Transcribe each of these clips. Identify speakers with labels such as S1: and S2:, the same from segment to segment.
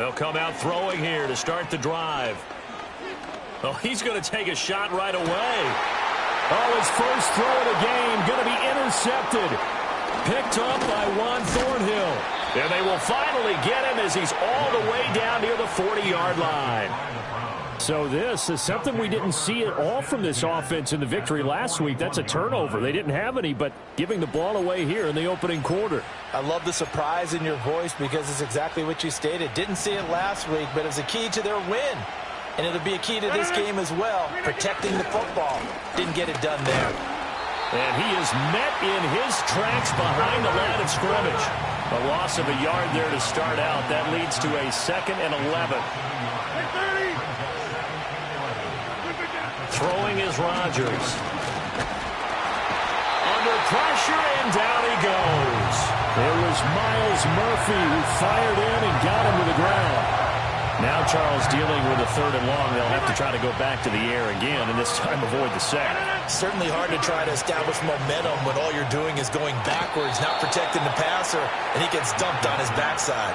S1: They'll come out throwing here to start the drive. Oh, he's going to take a shot right away. Oh, his first throw of the game going to be intercepted. Picked up by Juan Thornhill. And they will finally get him as he's all the way down near the 40-yard line.
S2: So this is something we didn't see at all from this offense in the victory last week. That's a turnover. They didn't have any, but giving the ball away here in the opening quarter.
S3: I love the surprise in your voice because it's exactly what you stated. Didn't see it last week, but it was a key to their win. And it'll be a key to this game as well, protecting the football. Didn't get it done there.
S1: And he is met in his tracks behind the line of scrimmage. A loss of a yard there to start out. That leads to a 2nd and 11. Throwing is Rodgers. Under pressure, and down he goes.
S2: It was Myles Murphy who fired in and got him to the ground.
S1: Now Charles dealing with a 3rd and long. They'll have to try to go back to the air again, and this time avoid the sack.
S3: Certainly hard to try to establish momentum when all you're doing is going backwards, not protecting the passer, and he gets dumped on his backside.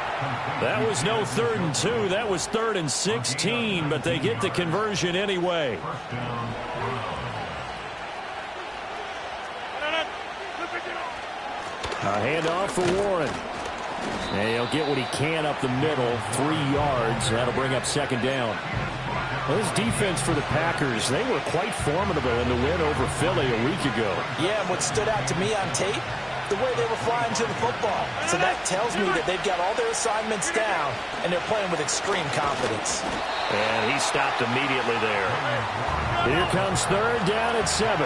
S1: That was no 3rd and 2. That was 3rd and 16, but they get the conversion anyway.
S2: A handoff for Warren. And he'll get what he can up the middle, 3 yards. That'll bring up 2nd down. Well, this defense for the Packers, they were quite formidable in the win over Philly a week ago.
S3: Yeah, and what stood out to me on tape, the way they were flying to the football. So that tells me that they've got all their assignments down, and they're playing with extreme confidence.
S1: And he stopped immediately there.
S2: Here comes 3rd down at 7.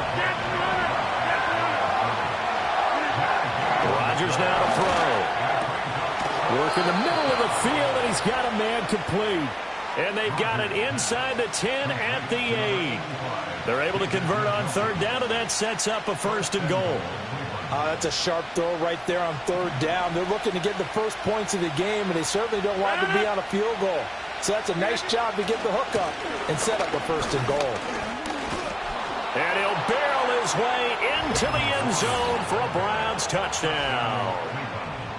S1: Rodgers now to throw.
S2: Work in the middle of the field, and he's got a man complete.
S1: And they've got it inside the 10 at the 8. They're able to convert on 3rd down, and that sets up a 1st and goal.
S3: That's a sharp throw right there on 3rd down. They're looking to get the first points of the game, and they certainly don't want to be on a field goal. So that's a nice job to get the hook up and set up a 1st and goal.
S1: And he'll barrel his way into the end zone for a Browns touchdown.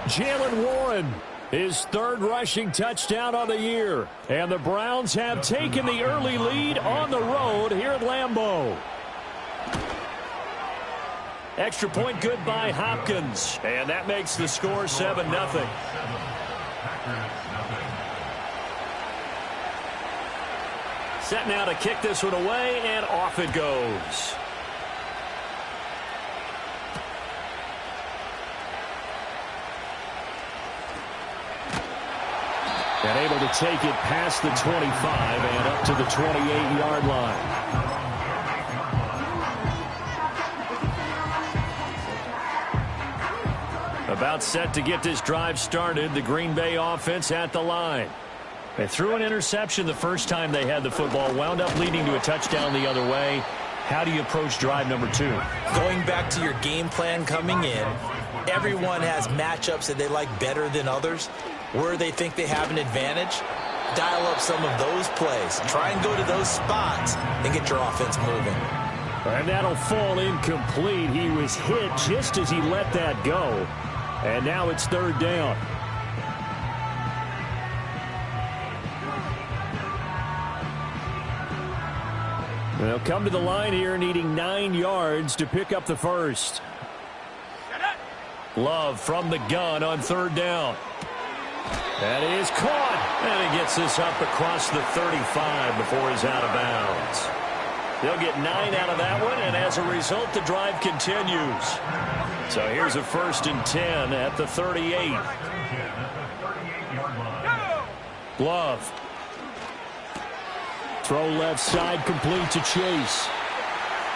S2: Jaylen Warren, his 3rd rushing touchdown of the year. And the Browns have taken the early lead on the road here at Lambeau.
S1: Extra point good by Hopkins. And that makes the score 7-0. Set now to kick this one away, and off it goes.
S2: And able to take it past the 25 and up to the 28-yard line.
S1: About set to get this drive started. The Green Bay offense at the line. They threw an interception the first time they had the football. Wound up leading to a touchdown the other way. How do you approach drive number 2?
S3: Going back to your game plan coming in, everyone has matchups that they like better than others. Where they think they have an advantage, dial up some of those plays. Try and go to those spots and get your offense moving.
S2: And that'll fall incomplete. He was hit just as he let that go. And now it's 3rd down. They'll come to the line here needing 9 yards to pick up the 1st.
S1: Love from the gun on 3rd down. That is caught. And he gets this up across the 35 before he's out of bounds. They'll get 9 out of that one, and as a result, the drive continues. So here's a 1st and 10 at the 38. Love.
S2: Throw left side complete to Chase.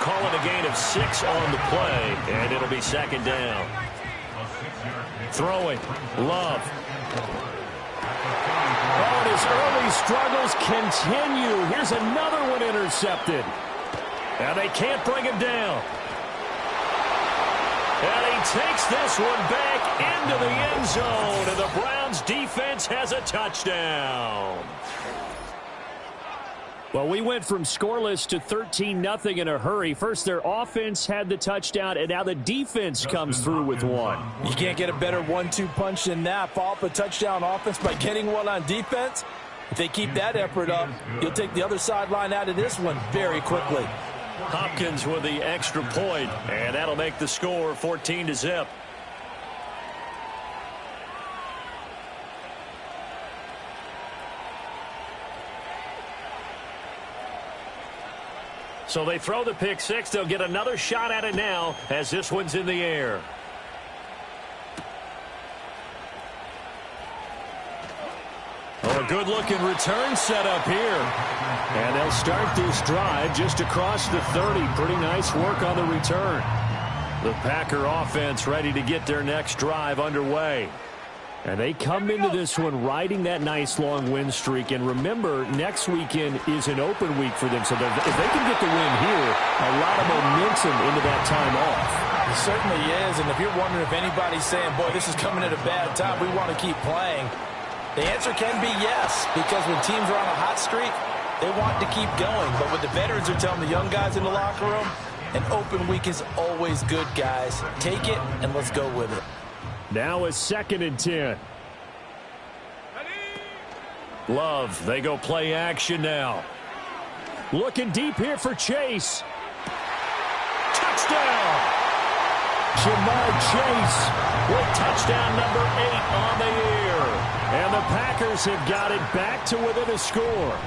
S1: Calling a gain of 6 on the play, and it'll be 2nd down. Throwing. Love.
S2: Oh, and his early struggles continue. Here's another one intercepted.
S1: And they can't bring him down. And he takes this one back into the end zone, and the Browns defense has a touchdown.
S2: Well, we went from scoreless to 13-0 in a hurry. First, their offense had the touchdown, and now the defense comes through with one.
S3: You can't get a better 1-2 punch than that. Follow up a touchdown offense by getting one on defense. If they keep that effort up, you'll take the other sideline out of this one very quickly.
S1: Hopkins with the extra point, and that'll make the score 14-0. So they throw the pick six. They'll get another shot at it now as this one's in the air. Oh, a good-looking return set up here.
S2: And they'll start this drive just across the 30. Pretty nice work on the return.
S1: The Packer offense ready to get their next drive underway.
S2: And they come into this one riding that nice long win streak. And remember, next weekend is an open week for them. So if they can get the win here, a lot of momentum into that time off.
S3: It certainly is. And if you're wondering if anybody's saying, boy, this is coming at a bad time, we want to keep playing, the answer can be yes. Because when teams are on a hot streak, they want to keep going. But what the veterans are telling the young guys in the locker room, an open week is always good, guys. Take it, and let's go with it.
S2: Now a 2nd and 10.
S1: Love, they go play action now.
S2: Looking deep here for Chase.
S1: Touchdown!
S2: Jamar Chase
S1: with touchdown number 8 on the year.
S2: And the Packers have got it back to within a score.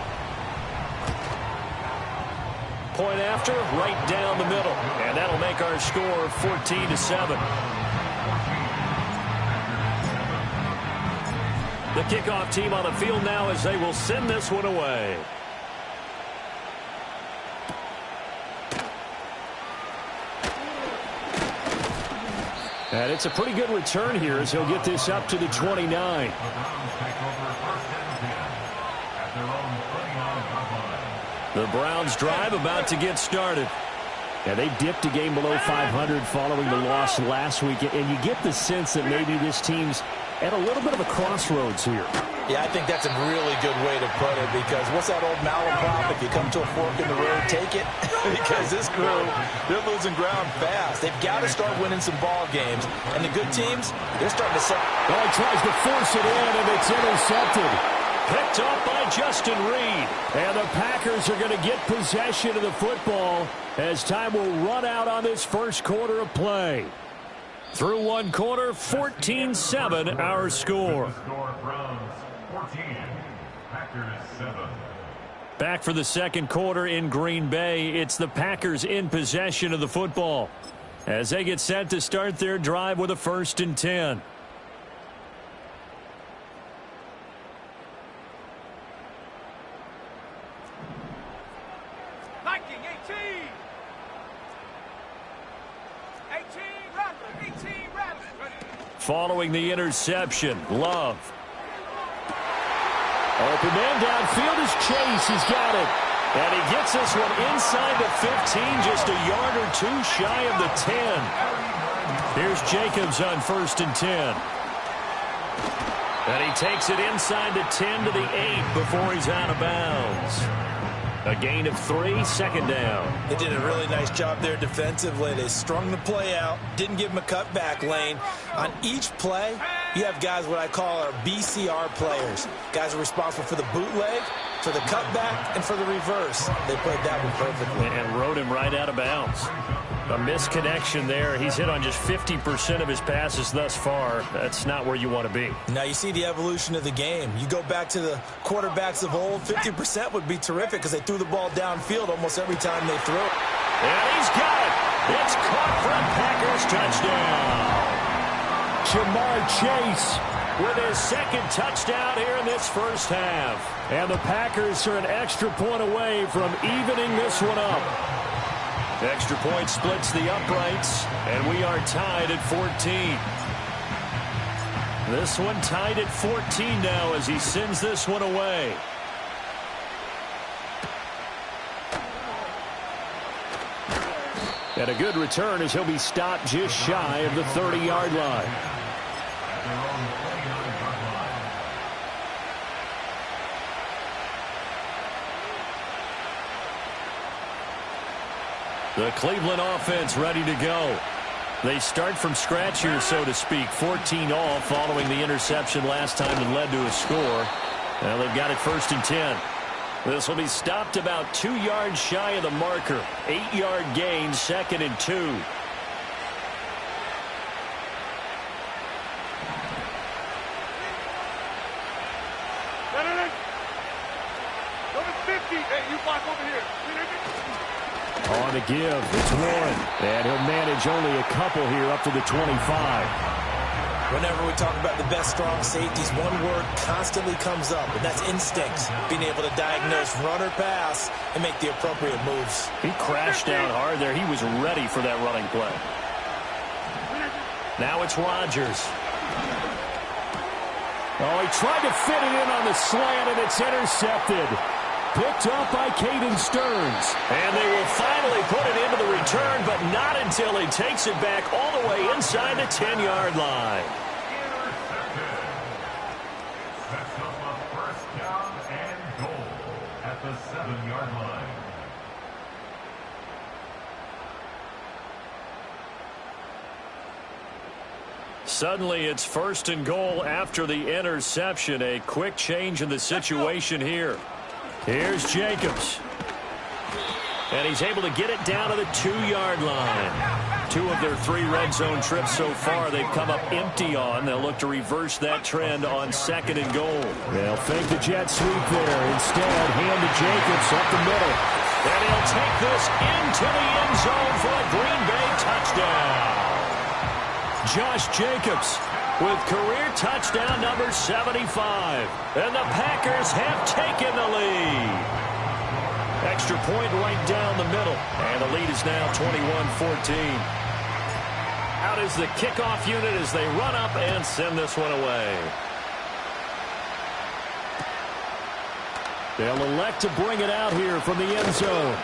S1: Point after, right down the middle. And that'll make our score 14-7. The kickoff team on the field now as they will send this one away.
S2: And it's a pretty good return here as he'll get this up to the 29.
S1: The Browns drive about to get started.
S2: Yeah, they dipped a game below 500 following the loss last week. And you get the sense that maybe this team's at a little bit of a crossroads here.
S3: Yeah, I think that's a really good way to put it, because what's that old malaprop? If you come to a fork in the road, take it. Because this crew, they're losing ground fast. They've got to start winning some ball games. And the good teams, they're starting to set.
S2: Oh, he tries to force it in, and it's intercepted.
S1: Picked up by Justin Reed.
S2: And the Packers are going to get possession of the football as time will run out on this first quarter of play.
S1: Through one quarter, 14-7 our score. Back for the second quarter in Green Bay. It's the Packers in possession of the football as they get set to start their drive with a 1st and 10. Following the interception, Love.
S2: Open man downfield is Chase. He's got it.
S1: And he gets this one inside the 15, just a yard or two shy of the 10. Here's Jacobs on 1st and 10. And he takes it inside the 10 to the 8 before he's out of bounds. A gain of 3, 2nd down.
S3: They did a really nice job there defensively. They strung the play out, didn't give him a cutback lane. On each play, you have guys what I call our BCR players. Guys are responsible for the bootleg, for the cutback, and for the reverse. They played that one perfectly.
S1: And rode him right out of bounds. A misconnection there. He's hit on just 50% of his passes thus far. That's not where you want to be.
S3: Now you see the evolution of the game. You go back to the quarterbacks of old, 50% would be terrific because they threw the ball downfield almost every time they threw it.
S1: And he's got it. It's caught for a Packers touchdown.
S2: Jamar Chase
S1: with his 2nd touchdown here in this first half.
S2: And the Packers are an extra point away from evening this one up.
S1: Extra point splits the uprights, and we are tied at 14. This one tied at 14 now as he sends this one away.
S2: And a good return as he'll be stopped just shy of the 30-yard line.
S1: The Cleveland offense ready to go. They start from scratch here, so to speak. 14 all following the interception last time and led to a score. Now they've got it 1st and 10. This will be stopped about 2 yards shy of the marker. 8-yard gain, 2nd and 2.
S4: Number 50, hey, you block over here.
S2: On the give, it's Warren. And he'll manage only a couple here up to the 25.
S3: Whenever we talk about the best strong safeties, one word constantly comes up, and that's instincts. Being able to diagnose run or pass and make the appropriate moves.
S2: He crashed down hard there. He was ready for that running play.
S1: Now it's Rodgers.
S2: Oh, he tried to fit it in on the slant, and it's intercepted. Picked up by Caden Stearns.
S1: And they will finally put it into the return, but not until he takes it back all the way inside the 10-yard line.
S5: Sets up a 1st down and goal at the 7-yard line.
S1: Suddenly it's 1st and goal after the interception. A quick change in the situation here. Here's Jacobs. And he's able to get it down to the 2-yard line. 2 of their 3 red zone trips so far they've come up empty on. They'll look to reverse that trend on 2nd and goal.
S2: They'll fake the jet sweep there. Instead, hand to Jacobs up the middle.
S1: And he'll take this into the end zone for a Green Bay touchdown. Josh Jacobs with career touchdown number 75. And the Packers have taken the lead. Extra point right down the middle. And the lead is now 21-14. Out is the kickoff unit as they run up and send this one away.
S2: They'll elect to bring it out here from the end zone.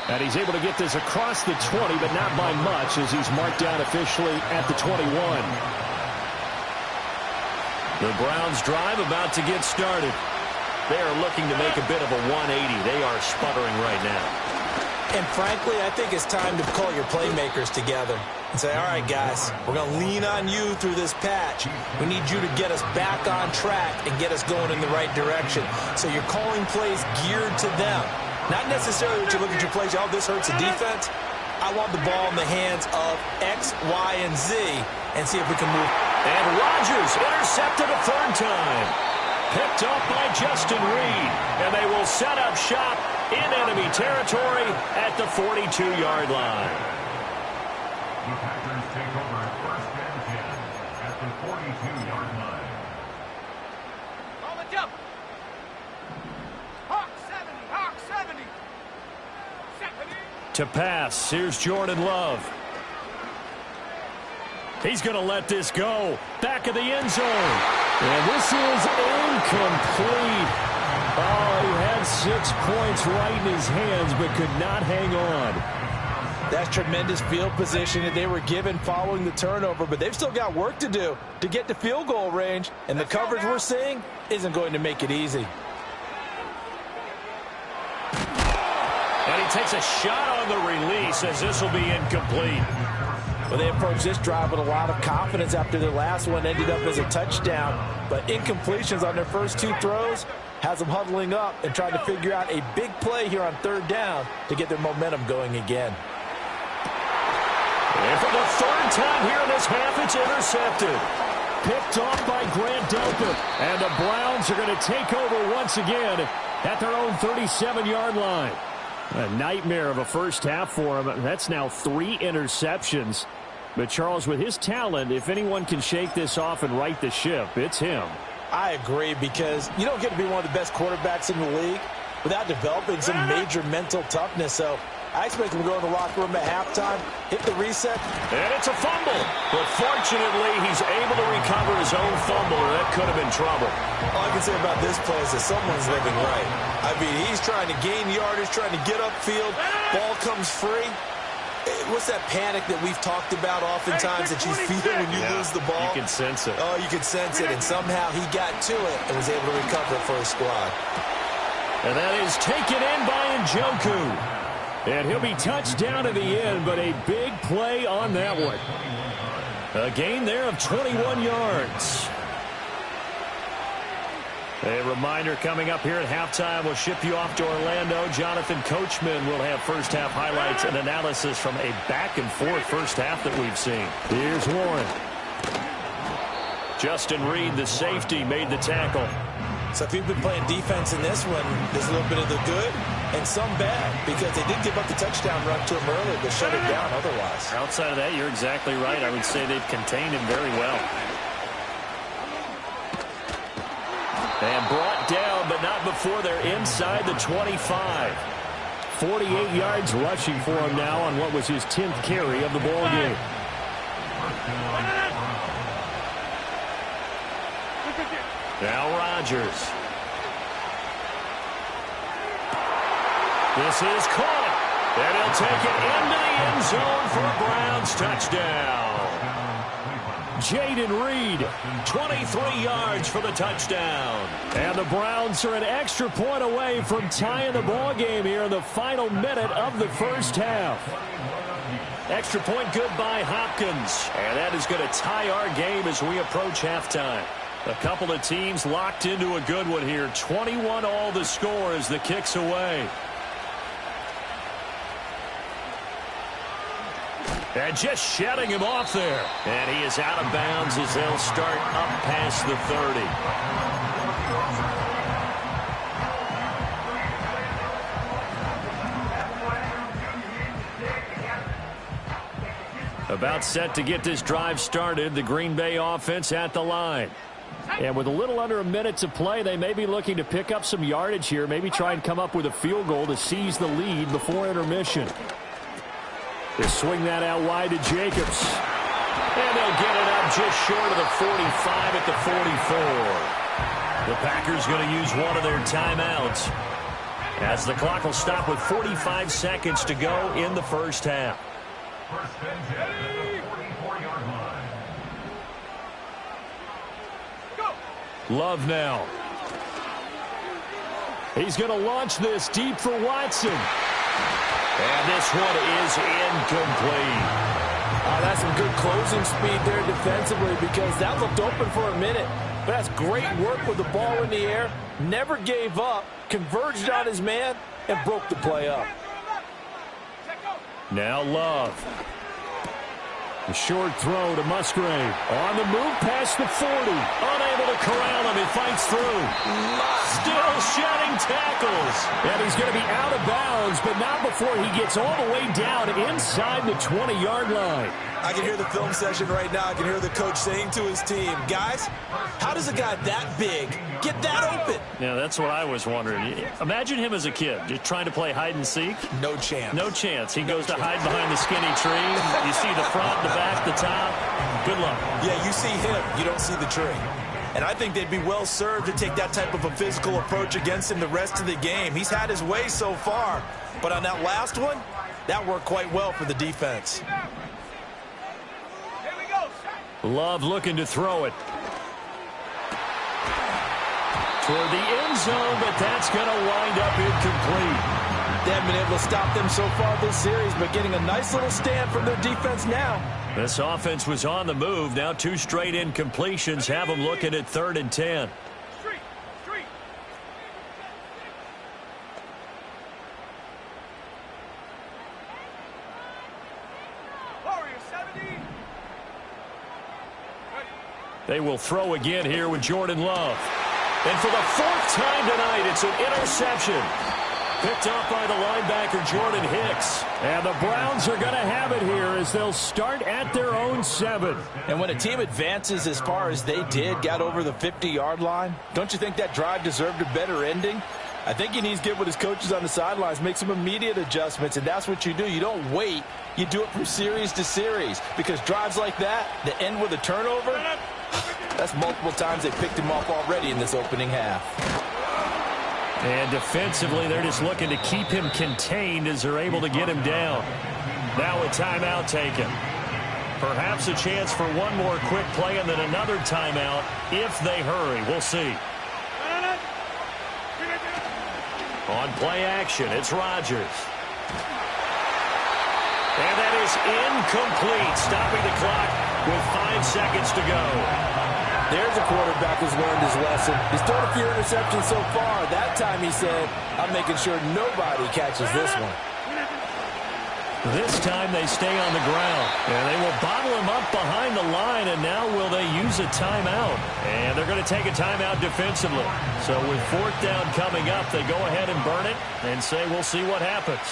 S2: And he's able to get this across the 20, but not by much as he's marked down officially at the 21.
S1: The Browns drive about to get started. They are looking to make a bit of a 180. They are sputtering right now.
S3: And frankly, I think it's time to call your playmakers together and say, all right, guys, we're going to lean on you through this patch. We need you to get us back on track and get us going in the right direction. So you're calling plays geared to them. Not necessarily that you look at your plays, oh, this hurts the defense. I want the ball in the hands of X, Y, and Z and see if we can move.
S1: And Rodgers intercepted a 3rd time. Picked up by Justin Reed. And they will set up shop in enemy territory at the 42-yard line.
S5: The Packers take over 1st and 10 at the 42-yard line.
S4: On the jump. Hawk 70, Hawk 70. 70.
S1: To pass, here's Jordan Love. He's going to let this go. Back of the end zone.
S2: And this is incomplete. Oh, he had 6 points right in his hands, but could not hang on.
S3: That's tremendous field position that they were given following the turnover, but they've still got work to do to get to field goal range, and the coverage we're seeing isn't going to make it easy.
S1: And he takes a shot on the release as this will be incomplete.
S3: Well, they approached this drive with a lot of confidence after their last one ended up as a touchdown, but incompletions on their first 2 throws has them huddling up and trying to figure out a big play here on 3rd down to get their momentum going again.
S1: And for the 3rd time here in this half, it's intercepted.
S2: Picked off by Grant Delpit. And the Browns are going to take over once again at their own 37-yard line. A nightmare of a first half for him. That's now 3 interceptions. But Charles, with his talent, if anyone can shake this off and right the ship, it's him.
S3: I agree, because you don't get to be one of the best quarterbacks in the league without developing some major mental toughness. So I expect him to go in the locker room at halftime, hit the reset.
S1: And it's a fumble. But fortunately, he's able to recover his own fumble, or that could have been trouble.
S3: All I can say about this play is that someone's living right. I mean, he's trying to gain yardage, trying to get upfield. Ball comes free. What's that panic that we've talked about oftentimes that you feel when you lose the ball?
S1: You can sense it.
S3: Oh, you can sense it, and somehow he got to it and was able to recover it for his squad.
S1: And that is taken in by Njoku.
S2: And he'll be touched down in the end, but a big play on that one. A gain there of 21 yards. A reminder coming up here at halftime. We'll ship you off to Orlando. Jonathan Coachman will have first half highlights and analysis from a back-and-forth first half that we've seen. Here's Warren. Justin Reed, the safety, made the tackle.
S3: So if you've been playing defense in this one, there's a little bit of the good and some bad, because they did give up the touchdown run to him early, but shut it down otherwise.
S2: Outside of that, you're exactly right. I would say they've contained him very well. And brought down, but not before they're inside the 25. 48 yards rushing for him now on what was his 10th carry of the ball game. Now Rodgers. This is caught. And he'll take it into the end zone for a Browns touchdown. Jaden Reed, 23 yards for the touchdown. And the Browns are an extra point away from tying the ball game here in the final minute of the first half. Extra point good by Hopkins. And that is going to tie our game as we approach halftime. A couple of teams locked into a good one here. 21 all the score as the kick's away. And just shutting him off there. And he is out of bounds as they'll start up past the 30. About set to get this drive started. The Green Bay offense at the line. And with a little under a minute to play, they may be looking to pick up some yardage here. Maybe try and come up with a field goal to seize the lead before intermission. They swing that out wide to Jacobs. And they'll get it up just short of the 45 at the 44. The Packers going to use one of their timeouts, as the clock will stop with 45 seconds to go in the first half.
S5: First and 10 at the 44-yard line.
S2: Love now. He's going to launch this deep for Watson. And this one is incomplete.
S6: That's some good closing speed there defensively, because that looked open for a minute. But that's great work with the ball in the air. Never gave up, converged on his man, and broke the play up.
S2: Now Love. The short throw to Musgrave. On the move past the 40. Unable to corral him. He fights through. Still shedding tackles. And he's going to be out of bounds, but not before he gets all the way down inside the 20-yard line.
S3: I can hear the film session right now. I can hear the coach saying to his team, guys, how does a guy that big get that open?
S2: Yeah, that's what I was wondering. Imagine him as a kid, just trying to play hide and seek.
S3: No chance.
S2: No chance. He goes to hide behind the skinny tree. You see the front, the back, the top. Good luck.
S3: Yeah, you see him. You don't see the tree. And I think they'd be well served to take that type of a physical approach against him the rest of the game. He's had his way so far. But on that last one, that worked quite well for the defense.
S2: Love looking to throw it toward the end zone, but that's going to wind up incomplete.
S6: They haven't been able to stop them so far this series, but getting a nice little stand from their defense now.
S2: This offense was on the move. Now 2 straight incompletions have them looking at 3rd and 10. They will throw again here with Jordan Love. And for the 4th time tonight, it's an interception. Picked off by the linebacker, Jordan Hicks. And the Browns are going to have it here as they'll start at their own 7.
S6: And when a team advances as far as they did, got over the 50-yard line, don't you think that drive deserved a better ending? I think he needs to get with his coaches on the sidelines, make some immediate adjustments, and that's what you do. You don't wait. You do it from series to series, because drives like that end with a turnover, that's multiple times they picked him off already in this opening half.
S2: And defensively, they're just looking to keep him contained as they're able to get him down. Now a timeout taken. Perhaps a chance for one more quick play and then another timeout if they hurry. We'll see. On play action, it's Rodgers.
S1: And that is incomplete, stopping the clock with 5 seconds to go.
S6: There's a quarterback who's learned his lesson. He's thrown a few interceptions so far. That time he said, I'm making sure nobody catches this one.
S2: This time they stay on the ground. And they will bottle him up behind the line, and now will they use a timeout?
S1: And they're going to take a timeout defensively. So with 4th down coming up, they go ahead and burn it and say we'll see what happens.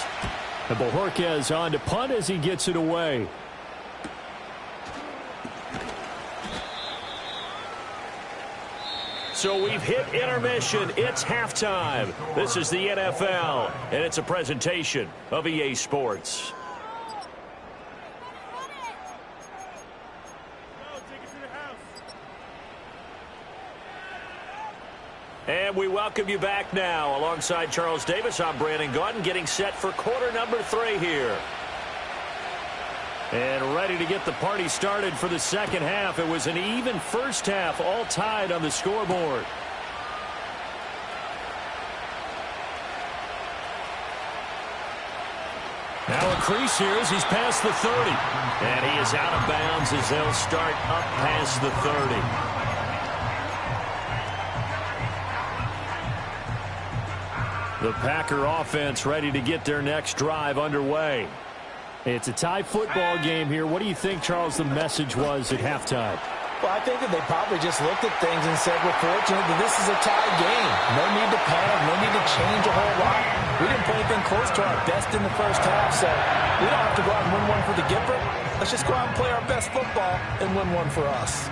S2: And Bojorquez on to punt as he gets it away.
S1: So we've hit intermission. It's halftime. This is the NFL, and it's a presentation of EA Sports. And we welcome you back now. Alongside Charles Davis, I'm Brandon Gaudin, getting set for quarter number 3 here. And ready to get the party started for the second half. It was an even first half, all tied on the scoreboard. Now a crease here as he's past the 30. And he is out of bounds as they'll start up past the 30. The Packer offense ready to get their next drive underway.
S2: It's a tie football game here. What do you think, Charles, the message was at halftime?
S6: Well, I think that they probably just looked at things and said, we're fortunate that this is a tie game. No need to panic, no need to change a whole lot. We didn't play anything close to our best in the first half, so we don't have to go out and win one for the Gipper. Let's just go out and play our best football and win one for us.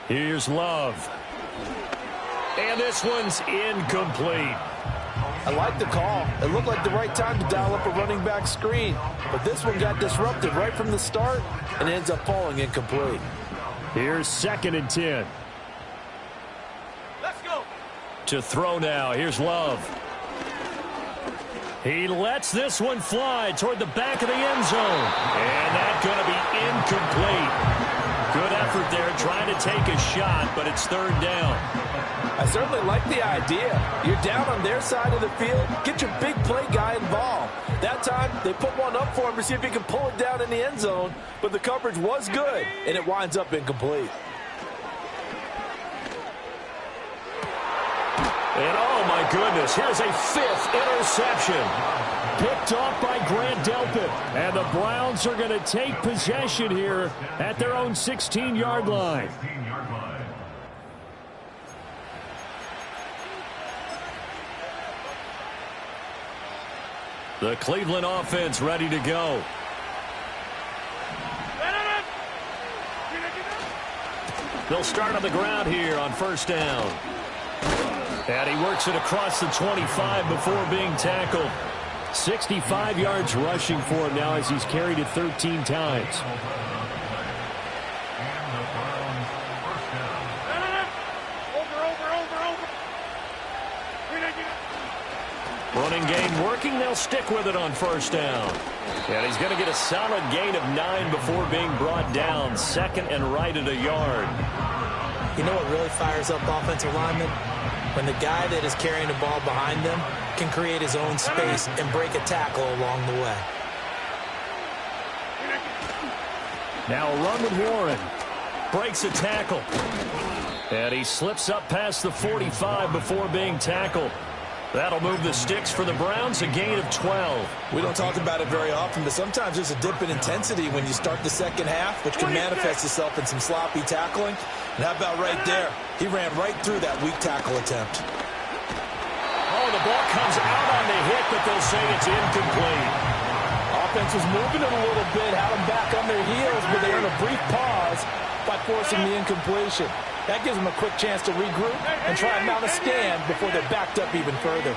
S1: Here's Love. And this one's incomplete.
S6: I like the call. It looked like the right time to dial up a running back screen. But this one got disrupted right from the start and ends up falling incomplete.
S2: Here's 2nd and 10.
S4: Let's go.
S1: To throw now. Here's Love. He lets this one fly toward the back of the end zone. And that's going to be incomplete. Good effort there trying to take a shot, but it's 3rd down.
S6: I certainly like the idea. You're down on their side of the field. Get your big play guy involved. That time, they put one up for him to see if he can pull it down in the end zone, but the coverage was good, and it winds up incomplete.
S1: And oh my goodness, here's a 5th interception.
S2: Picked off by Grant Delpit. And the Browns are going to take possession here at their own 16-yard line.
S1: The Cleveland offense ready to go. They'll start on the ground here on 1st down. And he works it across the 25 before being tackled.
S2: 65 yards rushing for him now as he's carried it 13 times.
S1: Running game working. They'll stick with it on 1st down. And he's going to get a solid gain of 9 before being brought down. 2nd and right at a yard.
S3: You know what really fires up offensive linemen? When the guy that is carrying the ball behind them can create his own space and break a tackle along the way.
S2: Now a run with Warren.
S1: Breaks a tackle. And he slips up past the 45 before being tackled. That'll move the sticks for the Browns, a gain of 12.
S6: We don't talk about it very often, but sometimes there's a dip in intensity when you start the second half, which can manifest itself in some sloppy tackling. And how about right there? He ran right through that weak tackle attempt.
S1: Oh, the ball comes out on the hit, but they'll say it's incomplete.
S6: Offense was moving it a little bit, had them back on their heels, but they earned a brief pause by forcing the incompletion. That gives them a quick chance to regroup and try and mount a stand before they're backed up even further.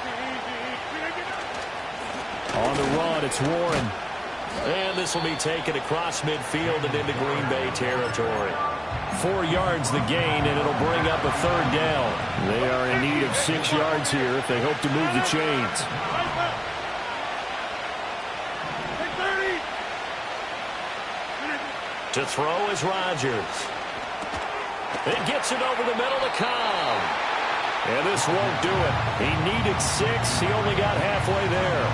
S2: On the run, it's Warren.
S1: And this will be taken across midfield and into Green Bay territory.
S2: 4 yards the gain, and it'll bring up a 3rd down. They are in need of 6 yards here if they hope to move the chains.
S1: To throw is Rodgers. It gets it over the middle to Cobb. And this won't do it. He needed 6. He only got halfway there.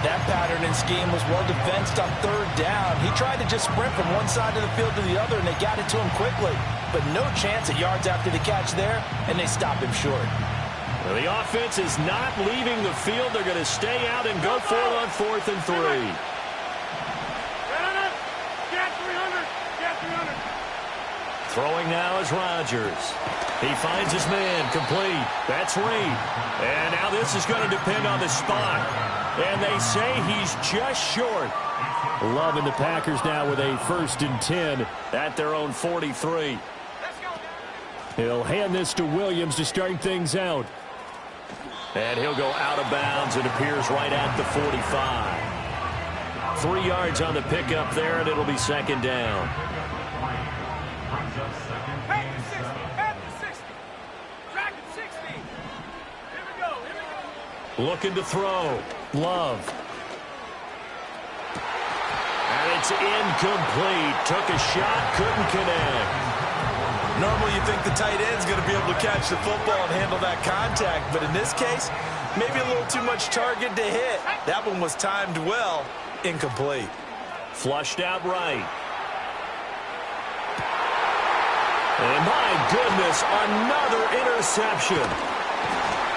S6: That pattern and scheme was well defensed on third down. He tried to just sprint from one side of the field to the other, and they got it to him quickly. But no chance at yards after the catch there, and they stop him short.
S1: Well, the offense is not leaving the field. They're going to stay out and go for it on 4th and 3. Throwing now is Rodgers. He finds his man, complete. That's Reed. And now this is going to depend on the spot. And they say he's just short.
S2: Loving the Packers now with a 1st and 10
S1: at their own 43.
S2: He'll hand this to Williams to start things out.
S1: And he'll go out of bounds. It appears right at the 45. 3 yards on the pickup there, and it'll be 2nd down. Looking to throw. Love. And it's incomplete. Took a shot, couldn't connect.
S6: Normally you think the tight end's going to be able to catch the football and handle that contact, but in this case, maybe a little too much target to hit. That one was timed well. Incomplete.
S1: Flushed out right. And my goodness, another interception.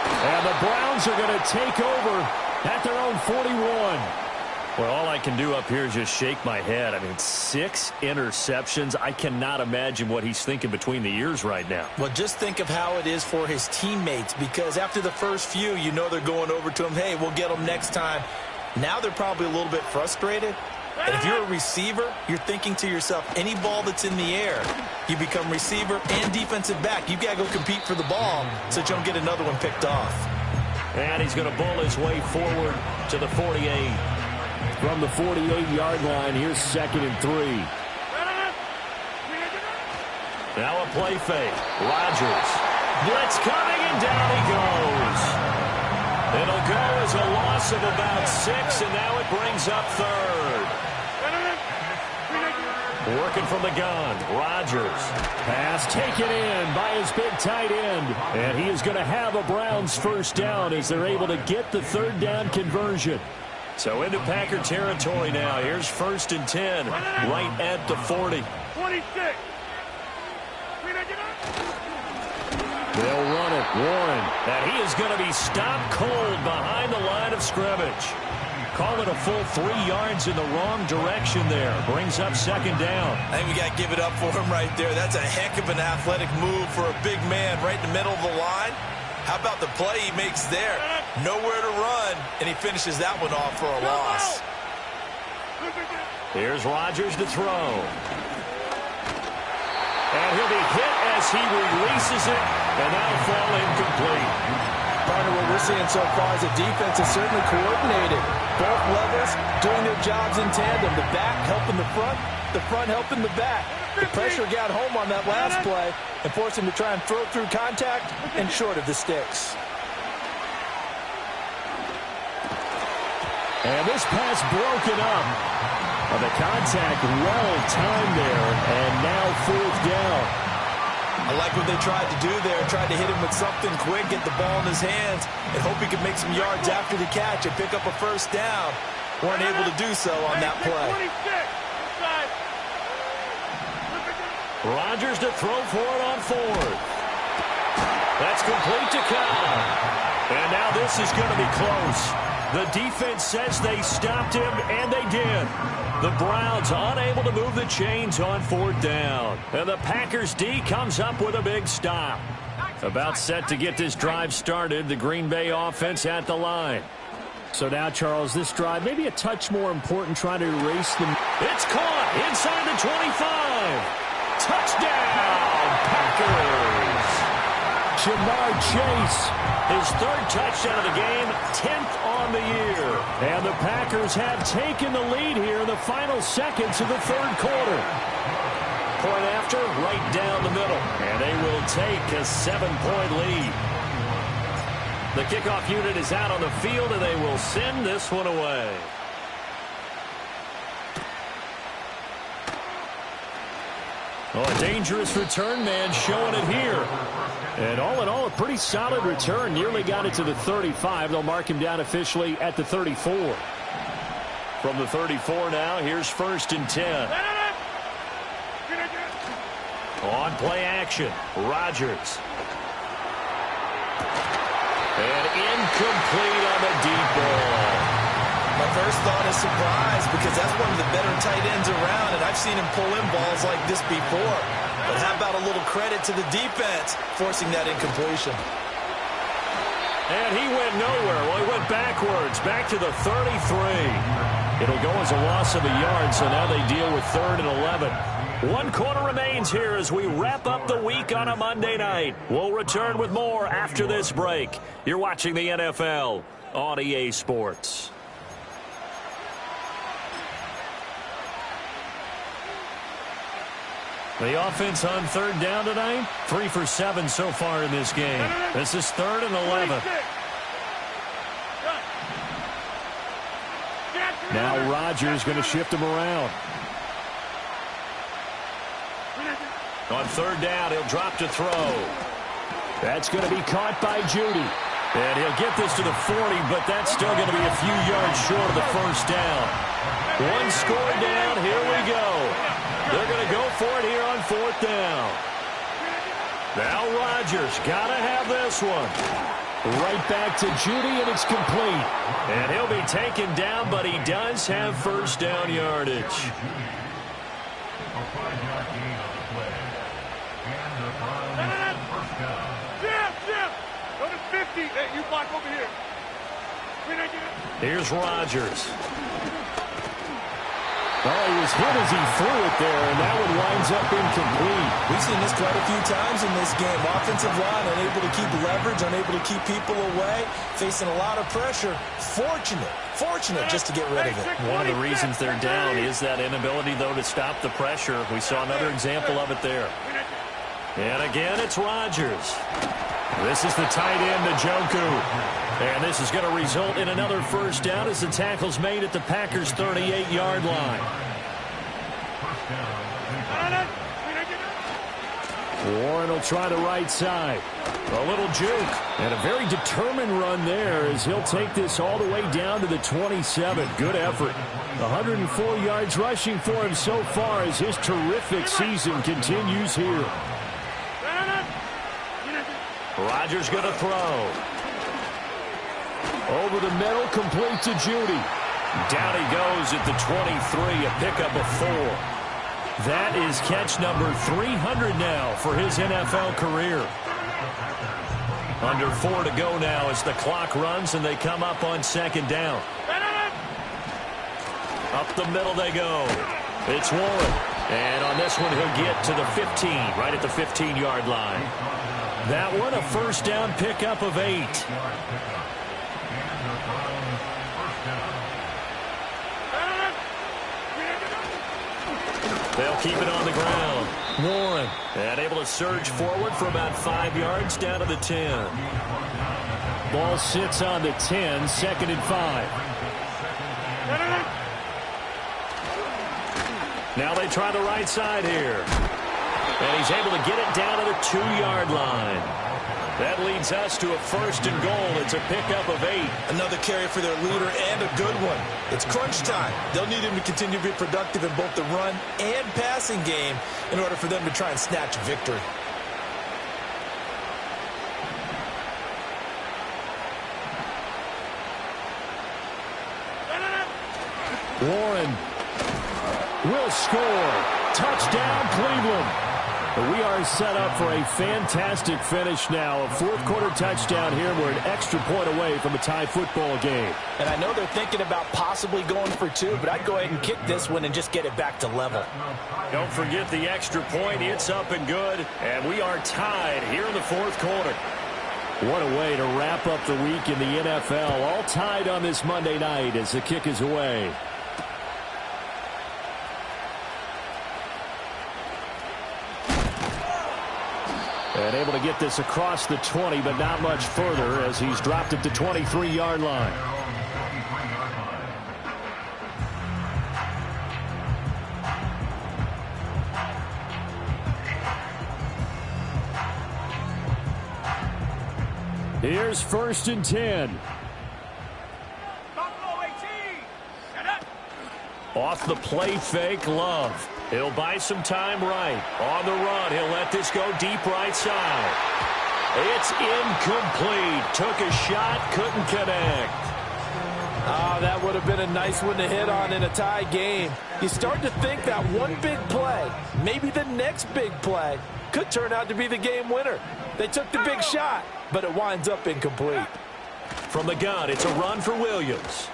S2: And the Browns are going to take over at their own 41.
S1: Well, all I can do up here is just shake my head. I mean, 6 interceptions. I cannot imagine what he's thinking between the ears right now.
S6: Well, just think of how it is for his teammates, because after the first few, you know they're going over to him, hey, we'll get them next time. Now they're probably a little bit frustrated. And if you're a receiver, you're thinking to yourself, any ball that's in the air, you become receiver and defensive back. You've got to go compete for the ball so that you don't get another one picked off.
S1: And he's going to bull his way forward to the 48.
S2: From the 48-yard line, here's 2nd and 3.
S1: Now a play fake. Rodgers. Blitz coming, and down he goes. It'll go as a loss of about 6, and now it brings up 3rd. Working from the gun, Rodgers.
S2: Pass taken in by his big tight end. And he is going to have a Browns 1st down as they're able to get the 3rd down conversion.
S1: So into Packer territory now. Here's 1st and 10, right at the 40.
S4: 26.
S2: They'll run it. Warren.
S1: And he is going to be stopped cold behind the line of scrimmage. Call it a full 3 yards in the wrong direction there. Brings up 2nd down.
S6: I think we got to give it up for him right there. That's a heck of an athletic move for a big man right in the middle of the line. How about the play he makes there? Nowhere to run, and he finishes that one off for a loss.
S1: Here's Rodgers to throw. And he'll be hit as he releases it, and that'll fall incomplete.
S6: Partner, what we're seeing so far is the defense is certainly coordinated. Both levels doing their jobs in tandem. The back helping the front helping the back. The pressure got home on that last play and forced him to try and throw it through contact and short of the sticks.
S2: And this pass broken up. The contact well timed there, and now 4th down.
S6: I like what they tried to do there. Tried to hit him with something quick, get the ball in his hands, and hope he could make some yards after the catch and pick up a 1st down. Weren't able to do so on that play.
S1: Rodgers to throw for it on 4th. That's complete to Cobb. And now this is going to be close. The defense says they stopped him, and they did. The Browns unable to move the chains on 4th down. And the Packers D comes up with a big stop. About set to get this drive started, the Green Bay offense at the line.
S2: So now, Charles, this drive maybe a touch more important, trying to erase them.
S1: It's caught inside the 25. Touchdown, Packers.
S2: Jamar Chase.
S1: His 3rd touchdown of the game, 10th on the year.
S2: And the Packers have taken the lead here in the final seconds of the 3rd quarter.
S1: Point after, right down the middle. And they will take a 7-point lead. The kickoff unit is out on the field, and they will send this one away.
S2: Oh, a dangerous return man showing it here. And all in all, a pretty solid return. Nearly got it to the 35. They'll mark him down officially at the 34.
S1: From the 34 now, here's 1st and 10. On play action, Rodgers. And incomplete on the deep ball.
S3: My first thought is surprise because that's one of the better tight ends around, and I've seen him pull in balls like this before. But how about a little credit to the defense forcing that incompletion?
S1: And he went nowhere. Well, he went backwards, back to the 33. It'll go as a loss of a yard, so now they deal with 3rd and 11. 1 quarter remains here as we wrap up the week on a Monday night. We'll return with more after this break. You're watching the NFL on EA Sports.
S2: The offense on 3rd down tonight, 3 for 7 so far in this game. This is 3rd and 11. Now Rodgers going to shift him around.
S1: On 3rd down, he'll drop to throw.
S2: That's going to be caught by Judy. And he'll get this to the 40, but that's still going to be a few yards short of the 1st down. 1 score down, here we go. They're going to go for it here on 4th down. Now Rodgers got to have this one. Right back to Judy, and it's complete.
S1: And he'll be taken down, but he does have 1st down yardage.
S5: A 5-yard gain on the play. And the Browns 1st down.
S4: Jim! Go to 50. Hey, you block over here.
S1: Here's Rodgers.
S2: Oh, he was hit as he threw it there, and that one winds up incomplete.
S3: We've seen this quite a few times in this game. Offensive line unable to keep leverage, unable to keep people away, facing a lot of pressure. Fortunate just to get rid of it.
S1: One of the reasons they're down is that inability, though, to stop the pressure. We saw another example of it there. And again, it's Rodgers. This is the tight end, Njoku. And this is going to result in another 1st down as the tackle's made at the Packers' 38-yard line.
S2: Warren will try the right side. A little juke. And a very determined run there as he'll take this all the way down to the 27. Good effort. 104 yards rushing for him so far as his terrific season continues here.
S1: Rodgers going to throw.
S2: Over the middle, complete to Judy.
S1: Down he goes at the 23, a pickup of 4.
S2: That is catch number 300 now for his NFL career.
S1: Under 4 to go now as the clock runs and they come up on 2nd down. Up the middle they go. It's Warren. And on this one he'll get to the 15, right at the 15-yard line.
S2: That one a 1st down pickup of 8.
S1: They'll keep it on the ground.
S2: Warren.
S1: And able to surge forward for about 5 yards down to the 10.
S2: Ball sits on the 10, 2nd and 5.
S1: Now they try the right side here. And he's able to get it down to the 2-yard line. That leads us to a 1st and goal. It's a pickup of 8.
S3: Another carry for their leader and a good one. It's crunch time. They'll need him to continue to be productive in both the run and passing game in order for them to try and snatch victory.
S2: Warren will score. Touchdown, Cleveland. We are set up for a fantastic finish now. A 4th quarter touchdown here. We're an extra point away from a tie football game.
S3: And I know they're thinking about possibly going for 2, but I'd go ahead and kick this one and just get it back to level.
S1: Don't forget the extra point. It's up and good. And we are tied here in the 4th quarter.
S2: What a way to wrap up the week in the NFL. All tied on this Monday night as the kick is away. And able to get this across the 20, but not much further as he's dropped at the 23-yard line. Here's 1st and 10. Off the play fake, Love. He'll buy some time right. On the run, he'll let this go deep right side. It's incomplete. Took a shot, couldn't connect.
S6: Oh, that would have been a nice one to hit on in a tie game. You start to think that one big play, maybe the next big play, could turn out to be the game winner. They took the big shot, but it winds up incomplete.
S1: From the gun, it's a run for Williams.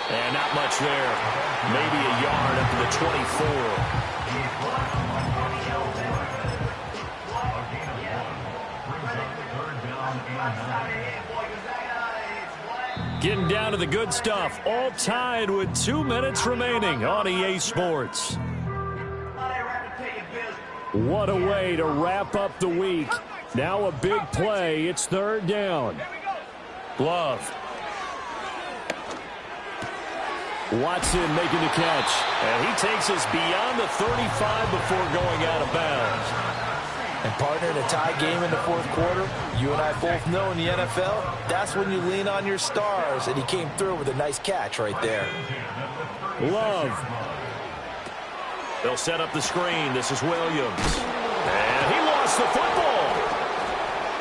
S1: And not much there. Maybe a yard up to the 24.
S2: Getting down to the good stuff. All tied with 2 minutes remaining on EA Sports. What a way to wrap up the week. Now a big play. It's 3rd down. Love. Watson making the catch.
S1: And he takes us beyond the 35 before going out of bounds.
S6: And partner, in a tie game in the 4th quarter, you and I both know in the NFL, that's when you lean on your stars, and he came through with a nice catch right there.
S2: Love.
S1: They'll set up the screen. This is Williams. And he lost the football.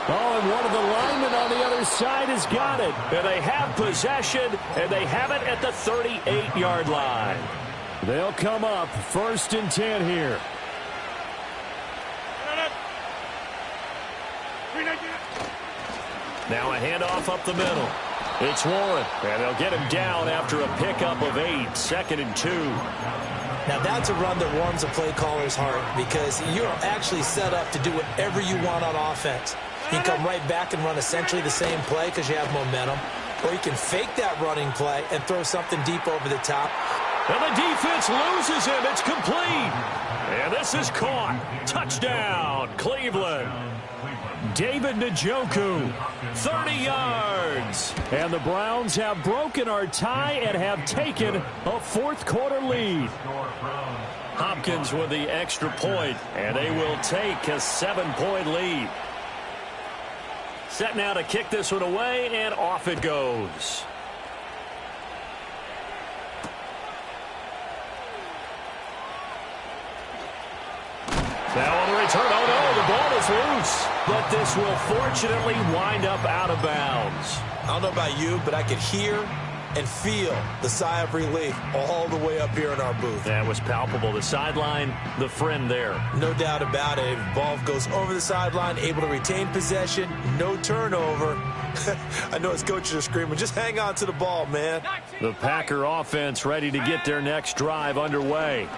S2: Oh, and one of the linemen on the other side has got it.
S1: And they have possession, and they have it at the 38-yard line.
S2: They'll come up 1st and 10 here.
S1: Now a handoff up the middle. It's Warren, and they'll get him down after a pickup of 8, 2nd and 2.
S3: Now that's a run that warms a play caller's heart because you're actually set up to do whatever you want on offense. You can come right back and run essentially the same play because you have momentum, or you can fake that running play and throw something deep over the top.
S1: And the defense loses him. It's complete. And this is caught. Touchdown, Cleveland.
S2: David Njoku, 30 yards. And the Browns have broken our tie and have taken a 4th quarter lead.
S1: Hopkins with the extra point, and they will take a 7-point lead. Set now to kick this one away, and off it goes. Now on the return, oh no, the ball is loose. But this will fortunately wind up out of bounds.
S3: I don't know about you, but I could hear and feel the sigh of relief all the way up here in our booth.
S1: That was palpable. The sideline, the friend there.
S3: No doubt about it. Ball goes over the sideline, able to retain possession, no turnover. I know his coaches are screaming, just hang on to the ball, man.
S2: The Packer offense ready to get their next drive underway.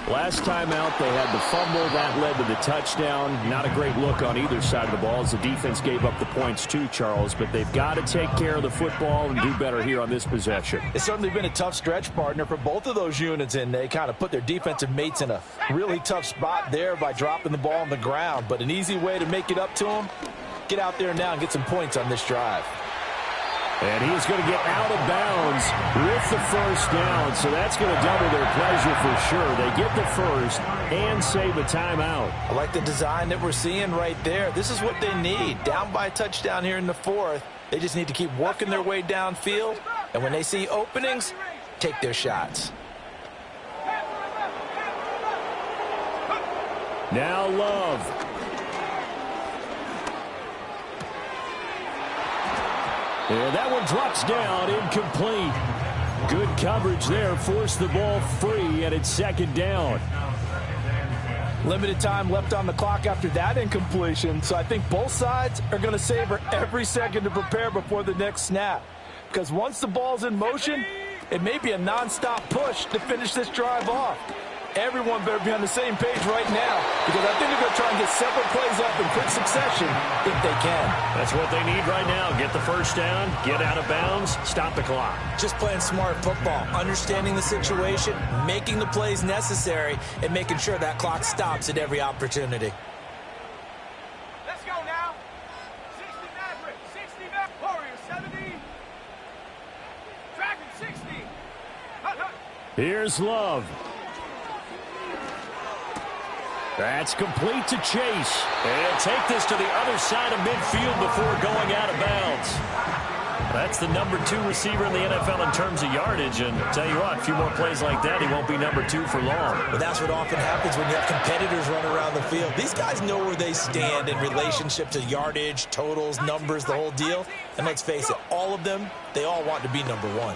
S2: Last time out, they had the fumble. That led to the touchdown. Not a great look on either side of the ball as the defense gave up the points too, Charles. But they've got to take care of the football and do better here on this possession.
S6: It's certainly been a tough stretch, partner, for both of those units, and they kind of put their defensive mates in a really tough spot there by dropping the ball on the ground. But an easy way to make it up to them, get out there now and get some points on this drive.
S2: And he's going to get out of bounds with the 1st down, so that's going to double their pleasure for sure. They get the 1st and save a timeout.
S6: I like the design that we're seeing right there. This is what they need. Down by a touchdown here in the 4th. They just need to keep working their way downfield, and when they see openings, take their shots.
S2: Now Love. And that one drops down, incomplete. Good coverage there, forced the ball free, and it's 2nd down.
S6: Limited time left on the clock after that incompletion, so I think both sides are going to savor every second to prepare before the next snap. Because once the ball's in motion, it may be a nonstop push to finish this drive off. Everyone better be on the same page right now because I think they're going to try and get several plays up in quick succession if they can.
S1: That's what they need right now. Get the 1st down, get out of bounds, stop the clock.
S3: Just playing smart football, understanding the situation, making the plays necessary, and making sure that clock stops at every opportunity.
S4: Let's go now. 60 Maverick, 60 Maverick, Warrior 70. Dragon 60.
S2: Here's Love. That's complete to Chase.
S1: And take this to the other side of midfield before going out of bounds. That's the number 2 receiver in the NFL in terms of yardage. And tell you what, a few more plays like that, he won't be number 2 for long.
S3: But that's what often happens when you have competitors run around the field. These guys know where they stand in relationship to yardage, totals, numbers, the whole deal. And let's face it, all of them, they all want to be number 1.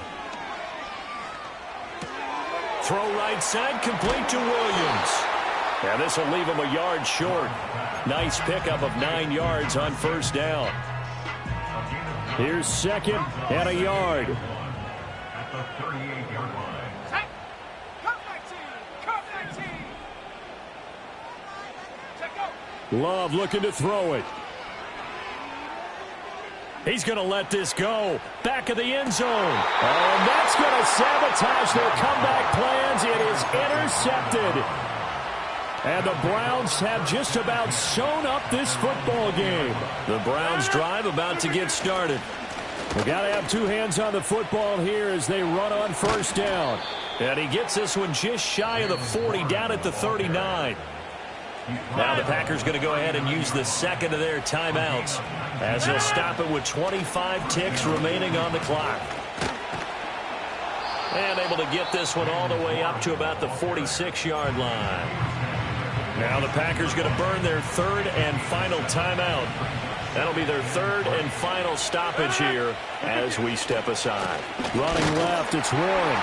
S1: Throw right side, complete to Williams.
S2: Now this will leave him a yard short. Nice pickup of 9 yards on first down. Here's second and a yard.
S5: At the 38-yard line.
S4: Set. Cut 19. Cut 19. Check go.
S2: Love looking to throw it. He's going to let this go. Back of the end zone. And that's going to sabotage their comeback plans. It is intercepted. And the Browns have just about sewn up this football game.
S1: The Browns drive about to get started.
S2: We got to have 2 hands on the football here as they run on first down.
S1: And he gets this one just shy of the 40, down at the 39. Now the Packers going to go ahead and use the second of their timeouts as he'll stop it with 25 ticks remaining on the clock. And able to get this one all the way up to about the 46-yard line. Now the Packers going to burn their 3rd and final timeout. That'll be their 3rd and final stoppage here as we step aside.
S2: Running left, it's Warren.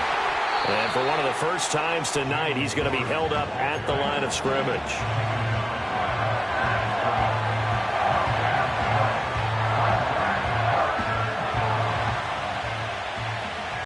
S1: And for one of the first times tonight, he's going to be held up at the line of scrimmage.